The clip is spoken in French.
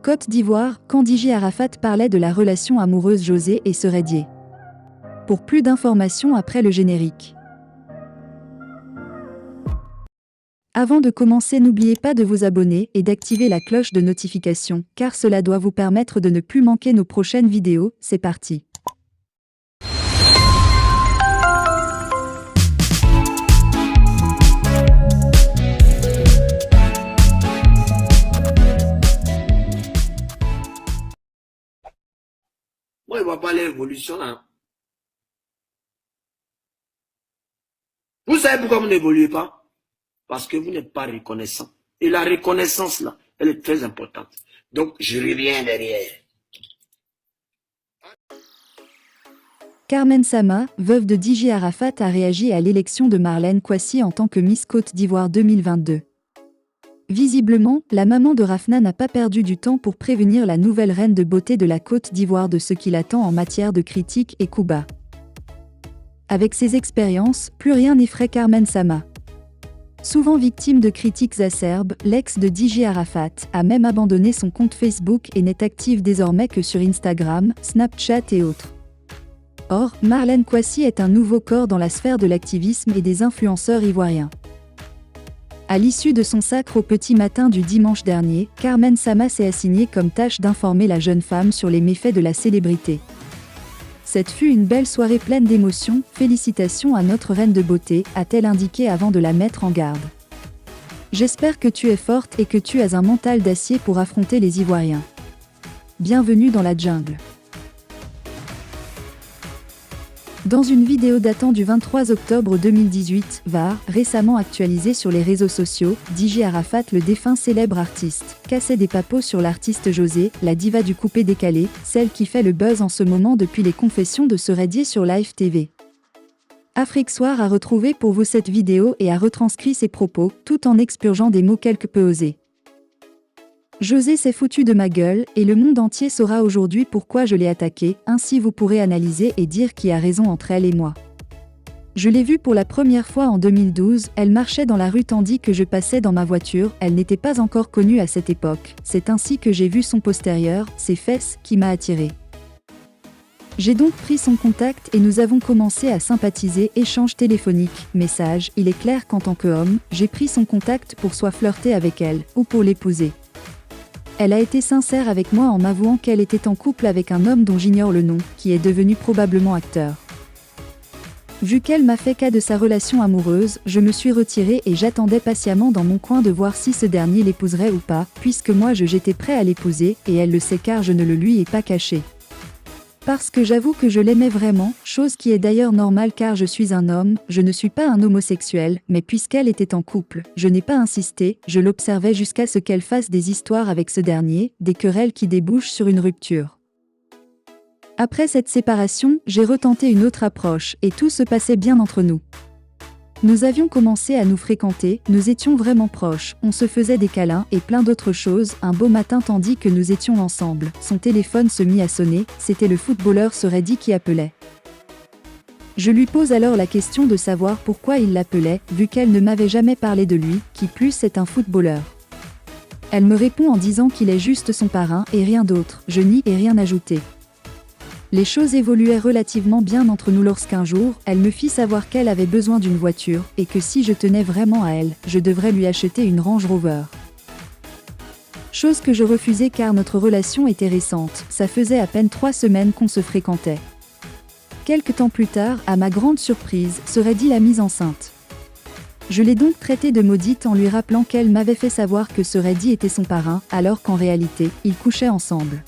Côte d'Ivoire, quand DJ Arafat parlait de la relation amoureuse José et Seredier. Pour plus d'informations après le générique. Avant de commencer, n'oubliez pas de vous abonner et d'activer la cloche de notification, car cela doit vous permettre de ne plus manquer nos prochaines vidéos. C'est parti. Moi, je ne vois pas l'évolution là. Vous savez pourquoi vous n'évoluez pas? Parce que vous n'êtes pas reconnaissant. Et la reconnaissance là, elle est très importante. Donc, je reviens derrière. Carmen Sama, veuve de DJ Arafat, a réagi à l'élection de Marlène Kouassi en tant que Miss Côte d'Ivoire 2022. Visiblement, la maman de Rafna n'a pas perdu du temps pour prévenir la nouvelle reine de beauté de la Côte d'Ivoire de ce qui l'attend en matière de critiques et coups bas. Avec ses expériences, plus rien n'effraie Carmen Sama. Souvent victime de critiques acerbes, l'ex de DJ Arafat a même abandonné son compte Facebook et n'est active désormais que sur Instagram, Snapchat et autres. Or, Marlène Kouassi est un nouveau corps dans la sphère de l'activisme et des influenceurs ivoiriens. À l'issue de son sacre au petit matin du dimanche dernier, Carmen Sama s'est assignée comme tâche d'informer la jeune femme sur les méfaits de la célébrité. Cette fut une belle soirée pleine d'émotions, félicitations à notre reine de beauté, a-t-elle indiqué avant de la mettre en garde. J'espère que tu es forte et que tu as un mental d'acier pour affronter les Ivoiriens. Bienvenue dans la jungle. Dans une vidéo datant du 23 octobre 2018, VAR, récemment actualisée sur les réseaux sociaux, DJ Arafat, le défunt célèbre artiste, cassait des papos sur l'artiste José, la diva du coupé décalé, celle qui fait le buzz en ce moment depuis les confessions de Seredier sur Live TV. Afrique Soir a retrouvé pour vous cette vidéo et a retranscrit ses propos, tout en expurgeant des mots quelque peu osés. José s'est foutu de ma gueule, et le monde entier saura aujourd'hui pourquoi je l'ai attaqué, ainsi vous pourrez analyser et dire qui a raison entre elle et moi. Je l'ai vue pour la première fois en 2012, elle marchait dans la rue tandis que je passais dans ma voiture, elle n'était pas encore connue à cette époque, c'est ainsi que j'ai vu son postérieur, ses fesses, qui m'a attiré. J'ai donc pris son contact et nous avons commencé à sympathiser, échange téléphonique, message, il est clair qu'en tant qu'homme, j'ai pris son contact pour soit flirter avec elle, ou pour l'épouser. Elle a été sincère avec moi en m'avouant qu'elle était en couple avec un homme dont j'ignore le nom, qui est devenu probablement acteur. Vu qu'elle m'a fait cas de sa relation amoureuse, je me suis retirée et j'attendais patiemment dans mon coin de voir si ce dernier l'épouserait ou pas, puisque moi j'étais prêt à l'épouser, et elle le sait car je ne le lui ai pas caché. Parce que j'avoue que je l'aimais vraiment, chose qui est d'ailleurs normale car je suis un homme, je ne suis pas un homosexuel, mais puisqu'elle était en couple, je n'ai pas insisté, je l'observais jusqu'à ce qu'elle fasse des histoires avec ce dernier, des querelles qui débouchent sur une rupture. Après cette séparation, j'ai retenté une autre approche, et tout se passait bien entre nous. Nous avions commencé à nous fréquenter, nous étions vraiment proches, on se faisait des câlins et plein d'autres choses, un beau matin tandis que nous étions ensemble, son téléphone se mit à sonner, c'était le footballeur Seredier qui appelait. Je lui pose alors la question de savoir pourquoi il l'appelait, vu qu'elle ne m'avait jamais parlé de lui, qui plus est un footballeur. Elle me répond en disant qu'il est juste son parrain et rien d'autre, je n'y ai rien ajouté. Les choses évoluaient relativement bien entre nous lorsqu'un jour, elle me fit savoir qu'elle avait besoin d'une voiture, et que si je tenais vraiment à elle, je devrais lui acheter une Range Rover. Chose que je refusais car notre relation était récente, ça faisait à peine 3 semaines qu'on se fréquentait. Quelque temps plus tard, à ma grande surprise, Seredier la mise enceinte. Je l'ai donc traitée de maudite en lui rappelant qu'elle m'avait fait savoir que Seredier était son parrain, alors qu'en réalité, ils couchaient ensemble.